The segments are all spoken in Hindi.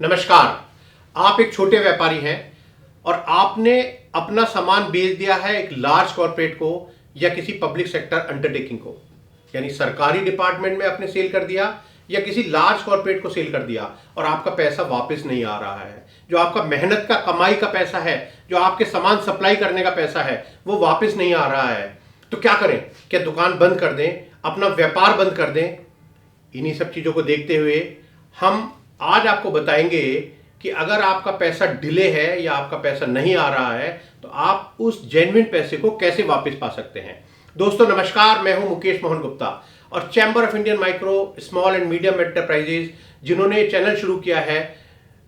नमस्कार। आप एक छोटे व्यापारी हैं और आपने अपना सामान बेच दिया है एक लार्ज कॉर्पोरेट को या किसी पब्लिक सेक्टर अंडरटेकिंग को, यानी सरकारी डिपार्टमेंट में आपने सेल कर दिया या किसी लार्ज कॉर्पोरेट को सेल कर दिया और आपका पैसा वापस नहीं आ रहा है। जो आपका मेहनत का कमाई का पैसा है, जो आपके सामान सप्लाई करने का पैसा है, वो वापस नहीं आ रहा है। तो क्या करें? क्या दुकान बंद कर दें, अपना व्यापार बंद कर दें? इन्हीं सब चीजों को देखते हुए हम आज आपको बताएंगे कि अगर आपका पैसा डिले है या आपका पैसा नहीं आ रहा है तो आप उस जेन्युइन पैसे को कैसे वापस पा सकते हैं। दोस्तों नमस्कार, मैं हूं मुकेश मोहन गुप्ता और chamber of Indian micro small and medium enterprises जिन्होंने चैनल शुरू किया है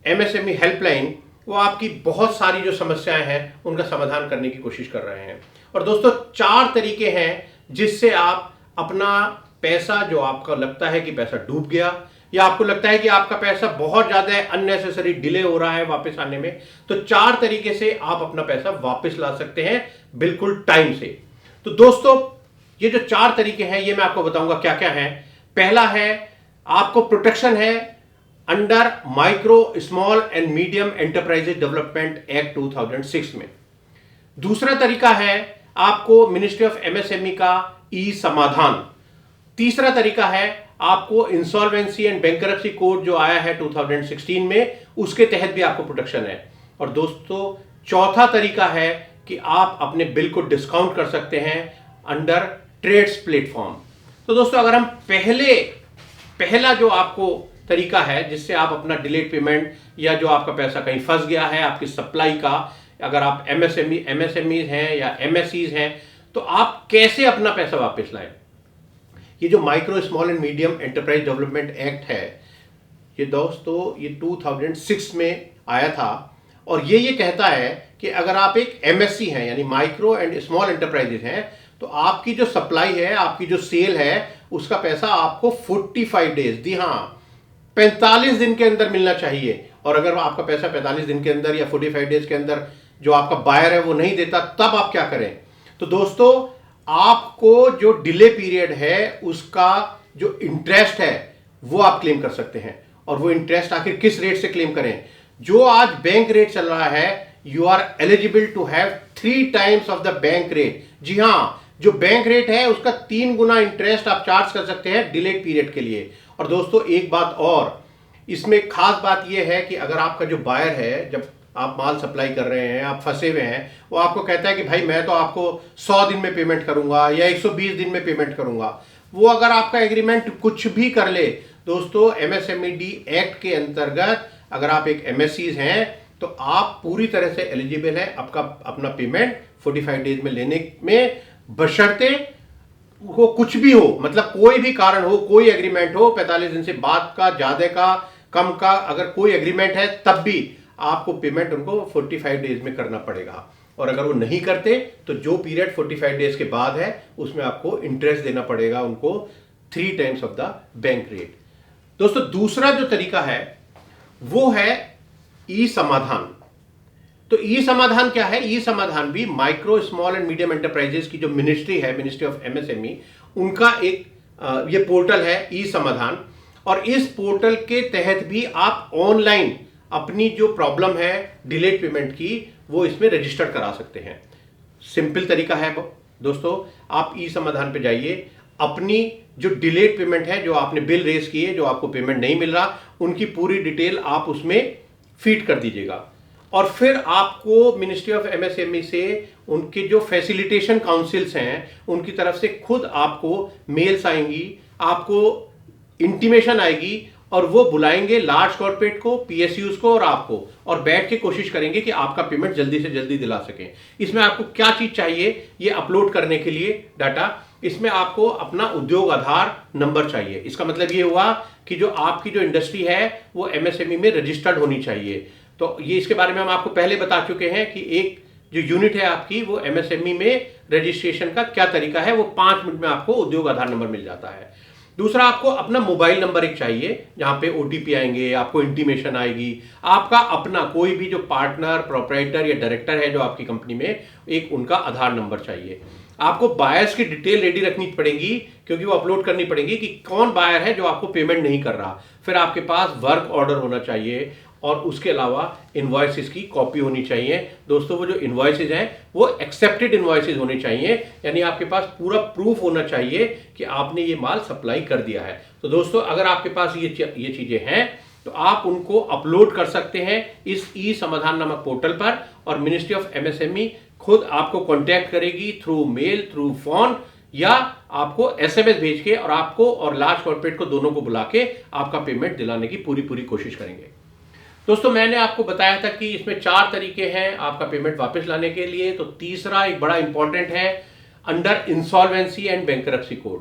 एमएसएमई हेल्पलाइन, वो आपकी बहुत सारी जो समस्याएं हैं उनका समाधान करने की कोशिश कर रहे हैं। और दोस्तों 4 तरीके हैं जिससे आप अपना पैसा, जो आपको लगता है कि पैसा डूब गया या आपको लगता है कि आपका पैसा बहुत ज्यादा अननेसेसरी डिले हो रहा है वापस आने में, तो 4 तरीके से आप अपना पैसा वापस ला सकते हैं बिल्कुल टाइम से। तो दोस्तों ये जो 4 तरीके हैं ये मैं आपको बताऊंगा क्या क्या है। पहला है, आपको प्रोटेक्शन है under micro small and medium enterprises development act 2006 में। दूसरा तरीका है आपको मिनिस्ट्री ऑफ एमएसएमई का ई समाधान। तीसरा तरीका है आपको इंसॉल्वेंसी एंड बैंकरप्सी कोड जो आया है 2016 में, उसके तहत भी आपको प्रोटेक्शन है। और दोस्तों चौथा तरीका है कि आप अपने बिल को डिस्काउंट कर सकते हैं अंडर ट्रेड्स प्लेटफॉर्म। तो दोस्तों अगर हम पहला जो आपको तरीका है जिससे आप अपना डिलेड पेमेंट या जो आपका पैसा कहीं फंस गया है आपकी सप्लाई का, अगर आप एमएसएमई हैं या एमएसईज हैं, तो आप कैसे अपना पैसा वापस लाएं। ये जो micro small and medium enterprise development act है, ये दोस्तों ये 2006 में आया था और ये कहता है कि अगर आप एक एमएससी हैं यानी माइक्रो एंड स्मॉल एंटरप्राइजेज हैं, तो आपकी जो सप्लाई है, आपकी जो सेल है, उसका पैसा आपको 45 डेज, जी हाँ 45 दिन के अंदर मिलना चाहिए। और अगर आपका पैसा 45 दिन के अंदर या 45 डेज के अंदर जो आपका बायर है वो नहीं देता, तब आप क्या करें? तो दोस्तों आपको जो डिले पीरियड है उसका जो इंटरेस्ट है वो आप क्लेम कर सकते हैं। और वो इंटरेस्ट आखिर किस रेट से क्लेम करें? जो आज बैंक रेट चल रहा है, you are eligible to have 3 times of the bank rate. जी हाँ, जो बैंक रेट है उसका 3 गुना इंटरेस्ट आप चार्ज कर सकते हैं डिलेड पीरियड के लिए। और दोस्तों एक बात और, इसमें खास बात यह है कि अगर आपका जो बायर है, जब आप माल सप्लाई कर रहे हैं, आप फंसे हुए हैं, वो आपको कहता है कि भाई मैं तो आपको 100 दिन में पेमेंट करूंगा या 120 दिन में पेमेंट करूंगा, वो अगर आपका एग्रीमेंट कुछ भी कर ले, दोस्तों एमएसएमई एक्ट के अंतर्गत अगर आप एक एमएससीज हैं तो आप पूरी तरह से एलिजिबल है आपका अपना पेमेंट 45 डेज में लेने में, बशर्ते वो कुछ भी हो, मतलब कोई भी कारण हो, कोई एग्रीमेंट हो, 45 दिन से बाद का, ज्यादा का, कम का, अगर कोई एग्रीमेंट है तब भी आपको पेमेंट उनको 45 डेज में करना पड़ेगा। और अगर वो नहीं करते तो जो पीरियड 45 डेज के बाद है उसमें आपको इंटरेस्ट देना पड़ेगा उनको 3 times of the bank rate. दोस्तों दूसरा जो तरीका है वो है ई समाधान। तो ई समाधान क्या है? ई समाधान भी micro small and medium enterprises की जो मिनिस्ट्री है, मिनिस्ट्री ऑफ एमएसएमई, उनका एक ये पोर्टल है ई समाधान। और इस पोर्टल के तहत भी आप ऑनलाइन अपनी जो प्रॉब्लम है डिलेड पेमेंट की, वो इसमें रजिस्टर करा सकते हैं। सिंपल तरीका है दोस्तों, आप ई समाधान पे जाइए, अपनी जो डिलेड पेमेंट है, जो आपने बिल रेज किए, जो आपको पेमेंट नहीं मिल रहा, उनकी पूरी डिटेल आप उसमें फीड कर दीजिएगा। और फिर आपको मिनिस्ट्री ऑफ एमएसएमई से उनके जो फैसिलिटेशन काउंसिल्स हैं उनकी तरफ से खुद आपको मेल्स आएंगी, आपको इंटीमेशन आएगी और वो बुलाएंगे लार्ज कॉर्पोरेट को, पीएसयूज को और आपको, और बैठ के कोशिश करेंगे कि आपका पेमेंट जल्दी से जल्दी दिला सकें। इसमें आपको क्या चीज चाहिए ये अपलोड करने के लिए डाटा? इसमें आपको अपना उद्योग आधार नंबर चाहिए। इसका मतलब ये हुआ कि जो आपकी जो इंडस्ट्री है वो एमएसएमई में रजिस्टर्ड होनी चाहिए। तो ये इसके बारे में हम आपको पहले बता चुके हैं कि एक जो यूनिट है आपकी वो एमएसएमई में रजिस्ट्रेशन का क्या तरीका है, वो 5 मिनट में आपको उद्योग आधार नंबर मिल जाता है। दूसरा, आपको अपना मोबाइल नंबर एक चाहिए जहां पे ओटीपी आएंगे, आपको इंटीमेशन आएगी, आपका अपना कोई भी जो पार्टनर, प्रोप्राइटर या डायरेक्टर है जो आपकी कंपनी में, एक उनका आधार नंबर चाहिए। आपको बायर्स की डिटेल रेडी रखनी पड़ेगी क्योंकि वो अपलोड करनी पड़ेगी कि कौन बायर है जो आपको पेमेंट नहीं कर रहा। फिर आपके पास वर्क ऑर्डर होना चाहिए और उसके अलावा इन्वॉइसेस की कॉपी होनी चाहिए। दोस्तों वो जो इन्वॉइसेस हैं वो एक्सेप्टेड इन्वॉइसेस होने चाहिए, यानी आपके पास पूरा प्रूफ होना चाहिए कि आपने ये माल सप्लाई कर दिया है। तो दोस्तों अगर आपके पास ये चीज़ें हैं तो आप उनको अपलोड कर सकते हैं इस ई समाधान नामक पोर्टल पर, और मिनिस्ट्री ऑफ एमएसएमई खुद आपको कांटेक्ट करेगी थ्रू मेल, थ्रू फोन, या आपको एसएमएस भेज के, और आपको और लार्ज कॉर्पोरेट को दोनों को बुला के आपका पेमेंट दिलाने की पूरी कोशिश करेंगे। दोस्तों मैंने आपको बताया था कि इसमें 4 तरीके हैं आपका पेमेंट वापस लाने के लिए। तो तीसरा एक बड़ा इंपॉर्टेंट है, under insolvency and bankruptcy code.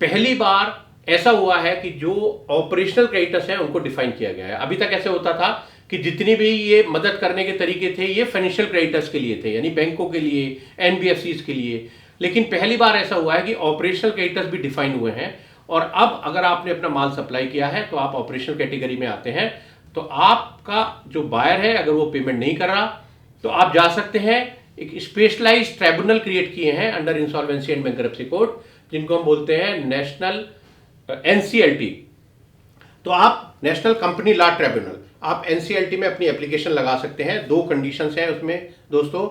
पहली बार ऐसा हुआ है कि जो ऑपरेशनल क्रेडिटर्स हैं उनको डिफाइन किया गया है। अभी तक ऐसे होता था कि जितनी भी ये मदद करने के तरीके थे ये फाइनेंशियल क्रेडिटर्स के लिए थे, यानी बैंकों के लिए, एनबीएफसीज के लिए। लेकिन पहली बार ऐसा हुआ है कि ऑपरेशनल क्रेडिटर्स भी डिफाइन हुए हैं, और अब अगर आपने अपना माल सप्लाई किया है तो आप ऑपरेशनल कैटेगरी में आते हैं। तो आपका जो बायर है अगर वो पेमेंट नहीं कर रहा तो आप जा सकते हैं, एक स्पेशलाइज्ड ट्राइब्यूनल क्रिएट किए हैं under insolvency and bankruptcy code, जिनको हम बोलते हैं नेशनल एनसीएलटी। तो आप नेशनल कंपनी लॉ ट्राइब्यूनल, आप एनसीएलटी में अपनी एप्लीकेशन लगा सकते हैं। 2 कंडीशंस हैं उसमें दोस्तों,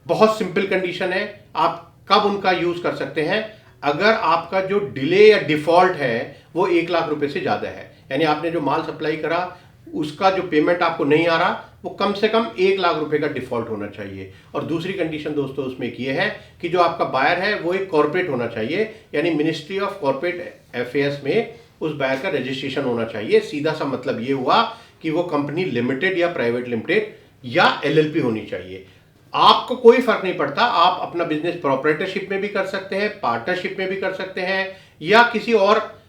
बहुत सिंपल कंडीशन है। आप कब उनका यूज कर सकते हैं, अगर आपका जो डिले या डिफॉल्ट है वो 1 लाख रुपए से ज्यादा है, यानी आपने जो माल सप्लाई करा उसका जो पेमेंट आपको नहीं आ रहा वो कम से कम 1 लाख रुपए का डिफॉल्ट होना चाहिए। और दूसरी कंडीशन दोस्तों उसमें एक ये है कि जो आपका बायर है वो एक कॉर्पोरेट होना चाहिए, यानी मिनिस्ट्री ऑफ कॉर्पोरेट अफेयर्स में उस बायर का रजिस्ट्रेशन होना चाहिए। सीधा सा मतलब ये हुआ कि वो कंपनी लिमिटेड या प्राइवेट लिमिटेड या एलएलपी होनी चाहिए। आपको कोई फर्क नहीं पड़ता, आप अपना बिजनेस प्रोप्राइटरशिप में भी कर सकते हैं, पार्टनरशिप में भी कर सकते हैं, या किसी और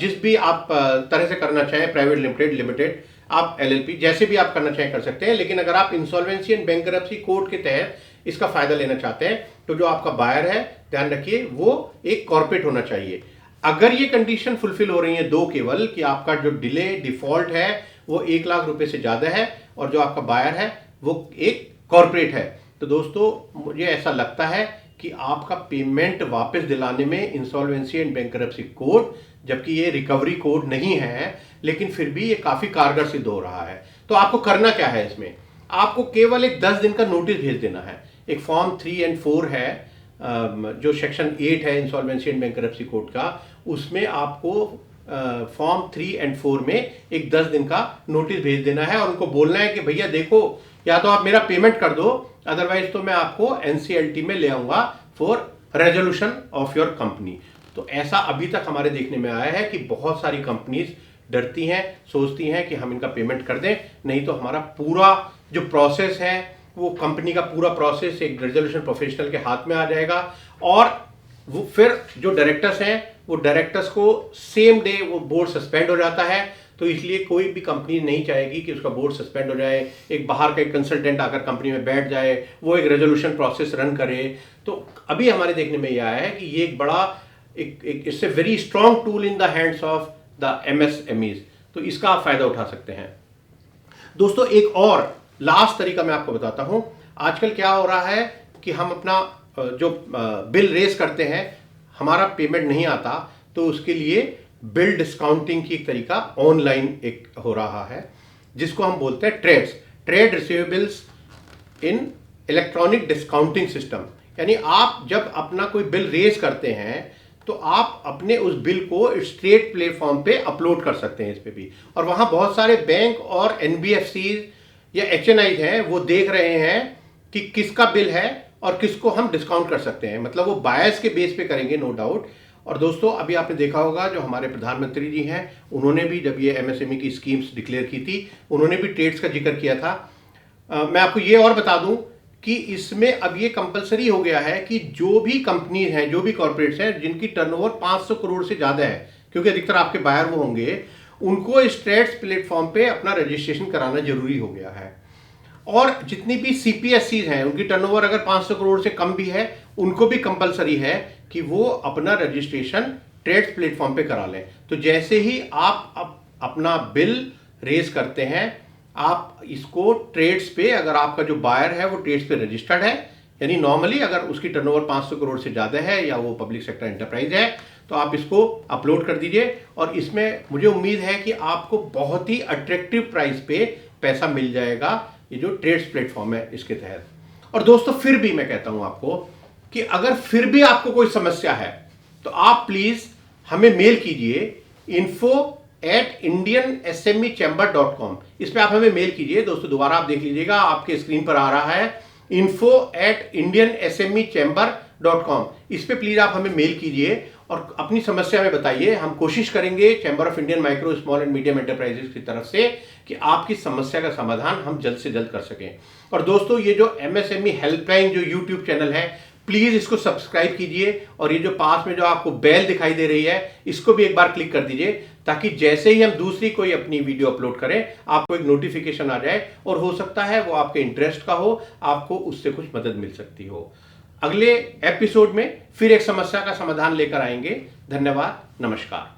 जिस भी आप तरह से करना चाहें, प्राइवेट लिमिटेड, लिमिटेड, आप एलएलपी, जैसे भी आप करना चाहें कर सकते हैं। लेकिन अगर आप इंसॉल्वेंसी एंड बैंकरप्सी कोड के तहत इसका फायदा लेना चाहते हैं तो जो आपका बायर है ध्यान रखिए वो एक कॉर्पोरेट होना चाहिए। अगर ये कंडीशन फुलफिल हो रही है 2 केवल, कि आपका जो डिले डिफॉल्ट है वो 1 लाख रुपए से ज्यादा है और जो आपका बायर है वो एक कॉर्पोरेट है, तो दोस्तों मुझे ऐसा लगता है कि आपका पेमेंट वापस दिलाने में इंसॉल्वेंसी एंड बैंकरप्सी कोड, जबकि ये रिकवरी कोड नहीं है, लेकिन फिर भी ये काफी कारगर सिद्ध हो रहा है। तो आपको करना क्या है इसमें, आपको केवल एक 10 दिन का नोटिस भेज देना है। एक फॉर्म 3 एंड 4 है जो सेक्शन 8 है इंसॉल्वेंसी एंड बैंकरप्सी कोड का, उसमें आपको फॉर्म 3 एंड 4 में एक 10 दिन का नोटिस भेज देना है और उनको बोलना है कि भैया देखो, या तो आप मेरा पेमेंट कर दो, अदरवाइज तो मैं आपको एनसीएलटी में ले आऊंगा for resolution of your company. तो ऐसा अभी तक हमारे देखने में आया है कि बहुत सारी कंपनीज डरती हैं, सोचती हैं कि हम इनका पेमेंट कर दें, नहीं तो हमारा पूरा जो प्रोसेस है वो कंपनी का पूरा प्रोसेस एक रेजोल्यूशन प्रोफेशनल के हाथ में आ जाएगा, और वो फिर जो डायरेक्टर्स हैं वो डायरेक्टर्स को सेम डे वो बोर्ड सस्पेंड हो जाता है। तो इसलिए कोई भी कंपनी नहीं चाहेगी कि उसका बोर्ड सस्पेंड हो जाए, एक बाहर का एक कंसल्टेंट आकर कंपनी में बैठ जाए, वो एक रेजोल्यूशन प्रोसेस रन करे। तो अभी हमारे देखने में यह आया है कि ये एक बड़ा एक it's a very strong tool in the hands of the MSMEs, तो इसका आप फायदा उठा सकते हैं। दोस्तों एक और लास्ट तरीका मैं आपको बताता हूं। आजकल क्या हो रहा है कि हम अपना जो बिल रेज करते हैं, हमारा पेमेंट नहीं आता, तो उसके लिए बिल डिस्काउंटिंग की एक तरीका ऑनलाइन एक हो रहा है, जिसको हम बोलते हैं ट्रेड रिसीवेबल्स इन इलेक्ट्रॉनिक डिस्काउंटिंग सिस्टम। यानी आप जब अपना कोई बिल रेज करते हैं तो आप अपने उस बिल को स्ट्रेट प्लेटफॉर्म पे अपलोड कर सकते हैं इस पे भी, और वहां बहुत सारे बैंक और एनबीएफसी या एचएनआई हैं, वो देख रहे हैं कि किसका बिल है और किसको हम डिस्काउंट कर सकते हैं। मतलब वो बायर्स के बेस पे करेंगे, नो डाउट। और दोस्तों अभी आपने देखा होगा जो हमारे प्रधानमंत्री जी हैं, उन्होंने भी जब ये एमएसएमई की स्कीम्स डिक्लेयर की थी, उन्होंने भी ट्रेड्स का जिक्र किया था। मैं आपको ये और बता दूं कि इसमें अब ये कंपलसरी हो गया है कि जो भी कंपनीज हैं, जो भी कॉर्पोरेट्स हैं जिनकी टर्नओवर 500 करोड़ से ज़्यादा है, क्योंकि अधिकतर आपके बायर वो होंगे, उनको इस ट्रेड्स प्लेटफॉर्म पे अपना रजिस्ट्रेशन कराना जरूरी हो गया है। और जितनी भी सीपीएससीज हैं, उनकी टर्नओवर अगर 500 करोड़ से कम भी है, उनको भी कंपलसरी है कि वो अपना रजिस्ट्रेशन ट्रेड्स प्लेटफॉर्म पे करा लें। तो जैसे ही आप अपना बिल रेज करते हैं, आप इसको ट्रेड्स पे, अगर आपका जो बायर है वो ट्रेड्स पे रजिस्टर्ड है, यानी नॉर्मली अगर उसकी टर्नओवर 500 करोड़ से ज़्यादा है या वो पब्लिक सेक्टर एंटरप्राइज है, तो आप इसको अपलोड कर दीजिए। और इसमें मुझे उम्मीद है कि आपको बहुत ही अट्रैक्टिव प्राइस पे पैसा मिल जाएगा, ये जो ट्रेड्स प्लेटफॉर्म है इसके तहत। और दोस्तों फिर भी मैं कहता हूं आपको कि अगर फिर भी आपको कोई समस्या है तो आप प्लीज हमें मेल कीजिए info@indiansmechamber.com। इस पे आप हमें मेल कीजिए। दोस्तों दोबारा आप देख लीजिएगा, आपके स्क्रीन पर आ रहा है info@indiansmechamber.com। इस पे प्लीज आप हमें मेल कीजिए और अपनी समस्या में बताइए। हम कोशिश करेंगे chamber of Indian micro small and medium enterprises की तरफ से कि आपकी समस्या का समाधान हम जल्द से जल्द कर सकें। और दोस्तों ये जो MSME हेल्पलाइन जो यूट्यूब चैनल है, प्लीज इसको सब्सक्राइब कीजिए और ये जो पास में जो आपको बेल दिखाई दे रही है इसको भी एक बार क्लिक कर दीजिए, ताकि जैसे ही हम दूसरी कोई अपनी वीडियो अपलोड करें आपको एक नोटिफिकेशन आ जाए और हो सकता है वो आपके इंटरेस्ट का हो, आपको उससे कुछ मदद मिल सकती हो। अगले एपिसोड में फिर एक समस्या का समाधान लेकर आएंगे। धन्यवाद, नमस्कार।